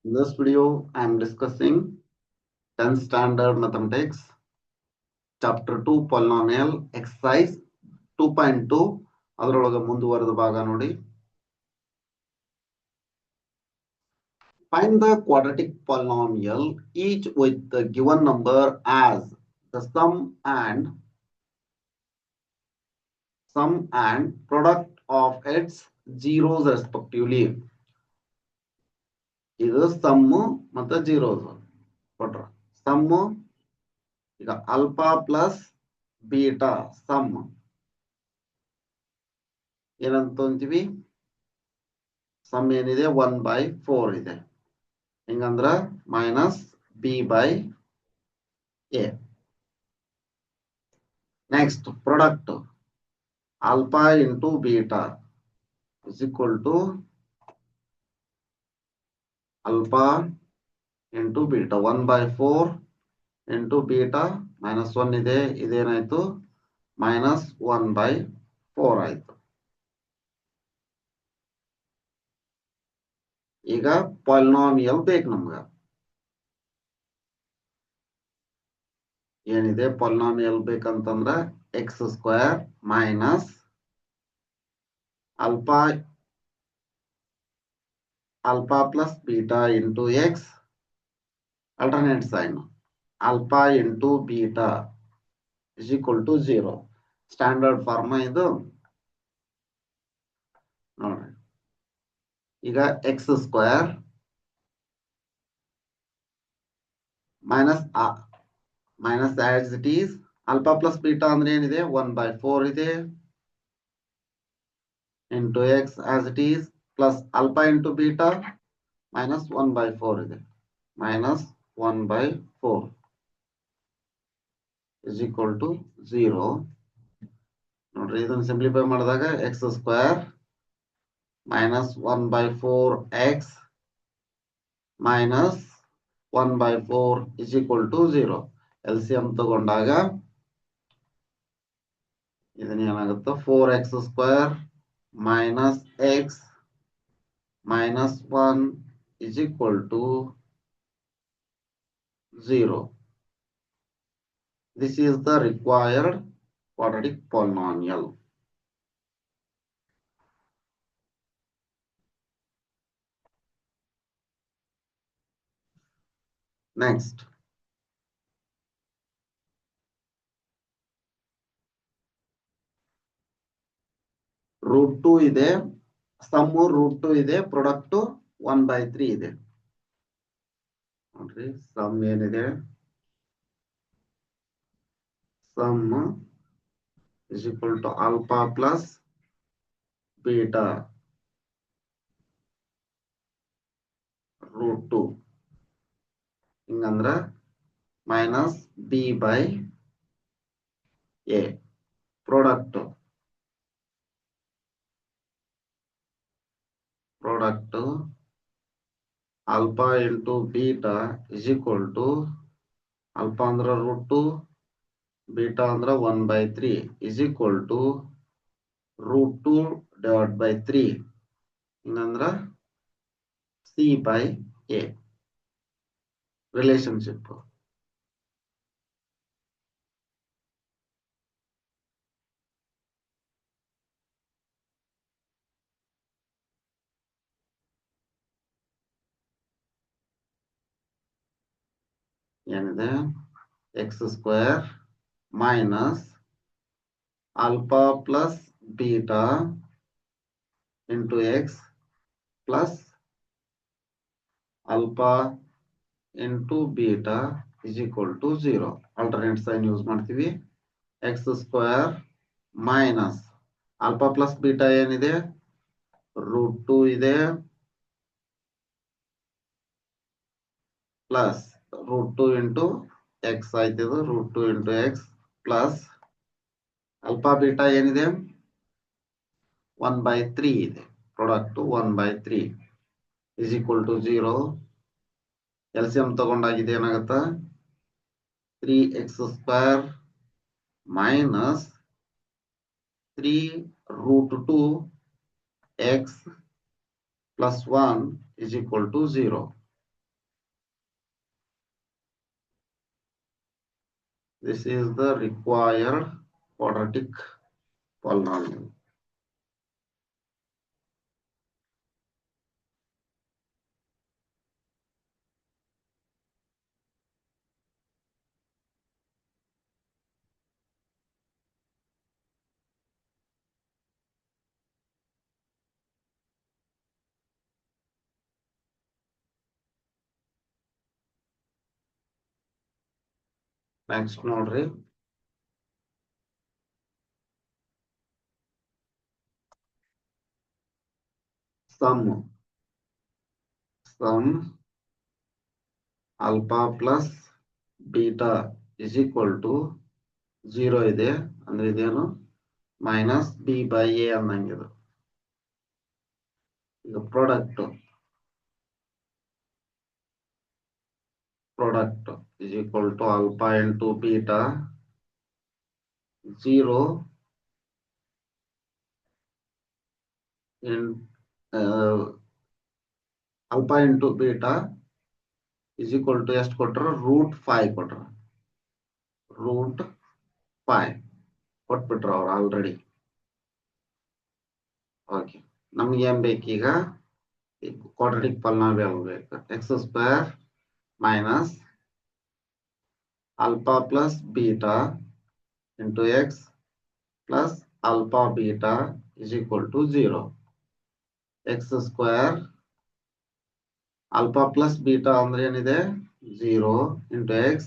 In this video, I am discussing 10th standard mathematics, chapter 2 polynomial exercise 2.2 ಅದರೊಳಗೆ ಮುಂದುವರೆದ ಭಾಗ ನೋಡಿ. Find the quadratic polynomial each with the given number as the sum and product of its zeros respectively. ಇದು sum ಮತ್ತು zeros ಕೊಟ್ರ. Sum ಈಗ alpha plus beta sum ಏನಂತ ಅಂತೀವಿ, ಸಮ್ ಏನಿದೆ 1/4 ಇದೆ. ಹಿಂಗಂದ್ರ minus b by a. Next product alpha into beta is equal to alpha into beta 1/4 into beta minus 1 ಇದೆ. ಇದೇನಾಯ್ತು ಮೈನಸ್ 1/4 ಆಯ್ತು. ಈಗ ಪಾಲಿನಾಮಿಯಲ್ ಬೇಕು ನಮ್ಗ. ಏನಿದೆ ಪಾಲಿನಾಮಿಯಲ್ ಬೇಕಂತಂದ್ರ x square minus alpha plus beta into x alternate sign alpha into beta is equal to 0. Standard form ಇದು ನೋಡ್ರಿ. ಈಗ X square minus as it is alpha plus beta ಅಂದ್ರೆ ಏನಿದೆ 1/4 ಇದೆ into X as it is plus alpha into beta minus 1/4 ಇದೆ minus 1/4 is equal to 0. ನೋಡ್ರಿ, ಇದನ್ನು simplify ಮಾಡಿದಾಗ X square minus 1/4 X minus 1/4 is equal to 0. LCM ತಗೊಂಡಾಗ ಇದನ್ನ ಏನಾಗುತ್ತೆ 4x square minus X minus 1 is equal to 0. This is the required quadratic polynomial. Next, root 2 ಇದೆ, sum root 2 ಇದೆ, product 1/3 ಇದೆ. ನೋಡ್ರಿ, sum ಏನಿದೆ, sum is equal to alpha plus beta root 2. ಹಿಂಗಂದ್ರ minus b by a. Product alpha into beta is equal to alpha ಅಂದ್ರ root 2 beta ಅಂದ್ರ 1/3 is equal to root 2 divide by 3 ಹಿಂಗಂದ್ರ c by a. Relationship ಏನಿದೆ, x square minus alpha plus beta into x plus alpha into beta is equal to 0. Alternate sign use ಮಾಡ್ತೀವಿ. X square minus alpha plus beta ಏನಿದೆ root 2 ಇದೆ plus root 2 into x ಆಯ್ತಿದು root 2 into x plus alpha beta ಏನಿದೆ 1/3 ಇದೆ. Product 1/3 is equal to 0. LCM ತಗೊಂಡಾಗಿದೆ ಏನಾಗತ್ತ 3x square minus 3 root 2 x plus 1 is equal to 0. This is the required quadratic polynomial. Next ನೋಡ್ರಿ sum alpha plus beta is equal to 0 ಇದೆ ಅಂದ್ರೆ ಇದೇನು minus b by A ಅನ್ನಂಗಿದು. ಈಗ product is equal to alpha into beta 0 in alpha into beta is equal to ಎಷ್ಟು ಕೊಟ್ರ root 5 ಕೊಟ್ರ root 5 ಕೊಟ್ಬಿಟ್ರ ಅವ್ರು already. Okay ನಮ್ಗೆ ಏನ್ ಬೇಕೀಗ ಕ್ವಾಡ್ರಾಟಿಕ್ ಪಾಲಿನಾಮಿಯಲ್ ಬೇಕು. X square minus alpha plus beta into x plus alpha beta is equal to 0. X square alpha plus beta ಅಂದ್ರೆ ಏನಿದೆ 0 into x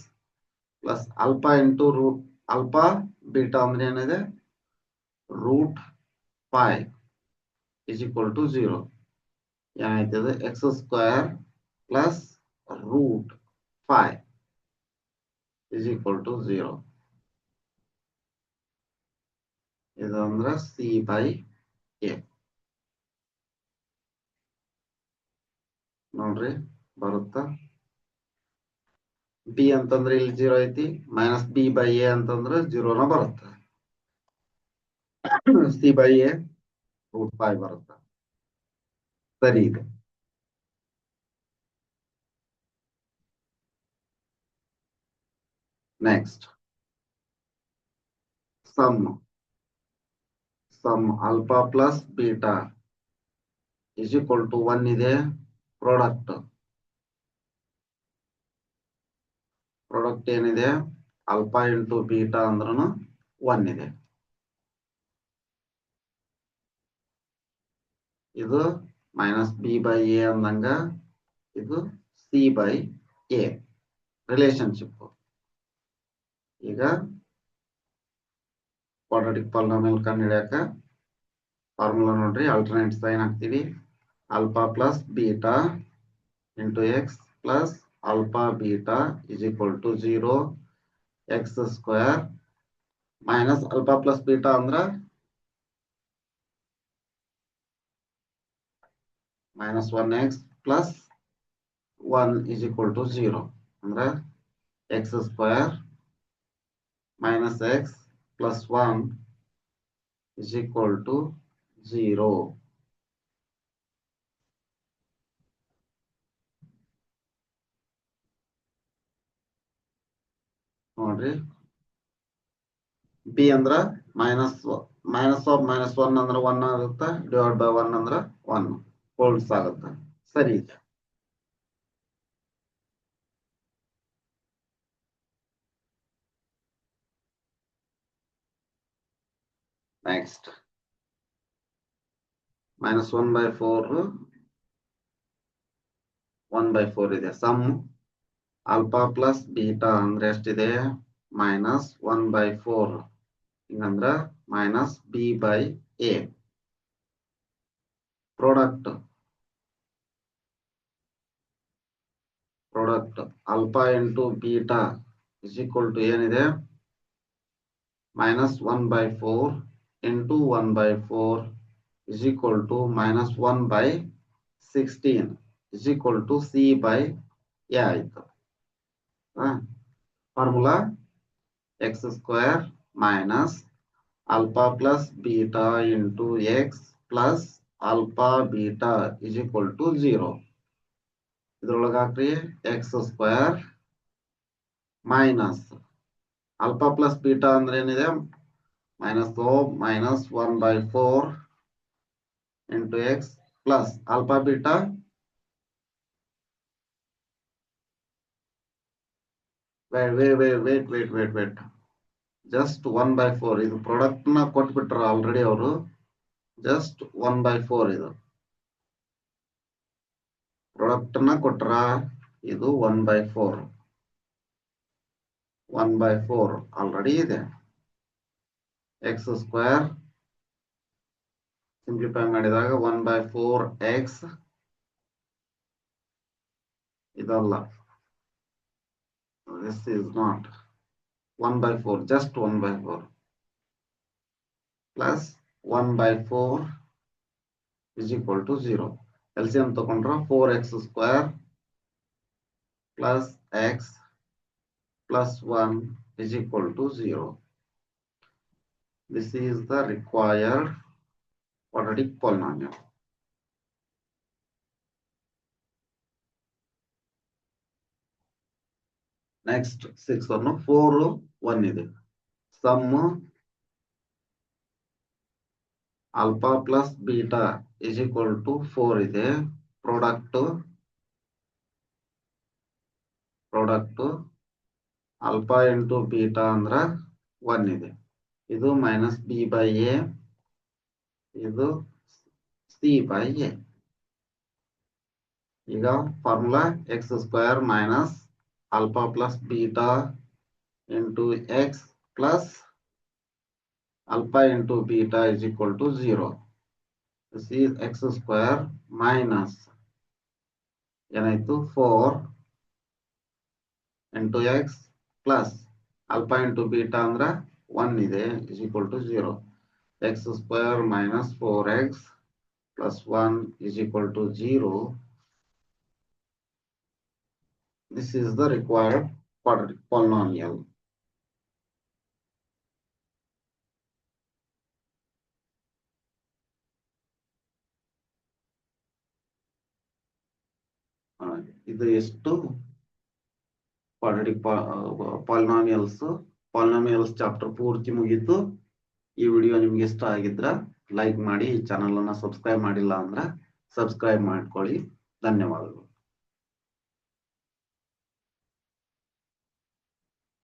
plus alpha into root alpha beta ಅಂದ್ರೆ ಏನಿದೆ root 5 is equal to 0. ಏನಾಯ್ತದೆ x square plus root 5 is equal to 0. ಇದು ಅಂದ್ರೆ c by a. ನೋಡ್ರಿ ಬರುತ್ತಾ B ಅಂತಂದ್ರೆ ಇಲ್ಲಿ 0 ಐತಿ ಮೈನಸ್ ಬಿ ಬೈ ಎ ಅಂತಂದ್ರೆ 0ನ ಬರುತ್ತೆ. ಸಿ ಬೈ ಎ ರೂಟ್ 5 ಬರುತ್ತೆ. ಸರಿ ಇದೆ. Next sum alpha plus beta is equal to 1 ಇದೆ. ಪ್ರಾಡಕ್ಟ್ ಏನಿದೆ ಆಲ್ಫಾ ಇಂಟು ಬೀಟಾ ಅಂದ್ರೂ 1 ಇದೆ. ಇದು ಮೈನಸ್ ಬಿ ಬೈ ಎ ಅಂದಂಗ ಇದು ಸಿ ಬೈ ಎ ರಿಲೇಶನ್ಶಿಪ್. ಈಗ ಕ್ವಾಡ್ರಾಟಿಕ್ ಪಾಲಿನಾಮಿಯಲ್ ಕಂಡುಹಿಡಿಯಾಕ ಫಾರ್ಮುಲಾ ನೋಡ್ರಿ, ಆಲ್ಟರ್ನೇಟ್ ಸೈನ್ ಹಾಕ್ತೀವಿ. Alpha plus beta into x plus alpha beta is equal to 0 x square minus alpha plus beta andra minus 1x plus 1 is equal to 0 andra x square minus x plus 1 is equal to 0. ನೋಡ್ರಿ B ಅಂದ್ರ minus of minus 1 ಅಂದ್ರೆ 1 ಆಗುತ್ತೆ, divide by 1 ಅಂದ್ರೆ 1 holds ಆಗುತ್ತೆ. ಸರಿ ಇದೆ. Next minus 1/4 1/4 ಇದೆ. Some alpha plus beta ಅಂದ್ರೆ ಎಷ್ಟಿದೆ ಮೈನಸ್ 1/4 ಹಿಂಗಂದ್ರ minus b by a. Product alpha into beta is equal to ಏನಿದೆ minus 1/4 into 1/4 is equal to minus 1/16 is equal to c by a ಆಯ್ತು. Formula x square minus alpha plus beta into x plus alpha beta is equal to 0. ಇದ್ರೊಳಗೆ ಹಾಕ್ರಿ x square minus alpha plus beta ಅಂದ್ರೆ ಏನಿದೆ minus 1/4 into x plus alpha beta wait just 1/4 ಇದು product ನ ಕೊಟ್ಬಿಟ್ರ already ಅವರು just 1/4 ಇದು product ನ ಕೊಟ್ರ ಇದು 1/4 ಆಲ್ರೆಡಿ ಇದೆ x ಸ್ಕ್ವೇರ್ ಸಿಂಪ್ಲಿಫೈ ಮಾಡಿದಾಗ 1/4x ಇದಲ್ಲ this is not 1/4 just 1/4 plus 1/4 is equal to 0 LCM ತಗೊಂಡ್ರೆ 4x square plus x plus 1 is equal to 0. This is the required quadratic polynomial. Next 6 one 4 1 ಇದೆ sum alpha plus beta is equal to 4 ಇದೆ product alpha into beta ಅಂದ್ರ 1 ಇದೆ ಇದು minus b by a ಇದು c by a ಈಗ formula x square minus alpha plus beta into x plus alpha into beta is equal to 0. This is x square minus ಏನಾಯ್ತು 4 into x plus alpha into beta ಅಂದ್ರೆ 1 ಇದೆ is equal to 0. X square minus 4x plus 1 is equal to 0. This is the required quadratic polynomial. ಇದು ಎಷ್ಟು quadratic polynomials chapter ಪೂರ್ತಿ ಮುಗೀತು ಈ video ನಿಮ್ಗೆ ಇಷ್ಟ ಆಗಿದ್ರ ಲೈಕ್ ಮಾಡಿ ಈ ಚಾನೆಲ್ ಅನ್ನ ಸಬ್ಸ್ಕ್ರೈಬ್ ಮಾಡಿಲ್ಲ ಅಂದ್ರೆ ಸಬ್ಸ್ಕ್ರೈಬ್ ಮಾಡ್ಕೊಳ್ಳಿ ಧನ್ಯವಾದಗಳು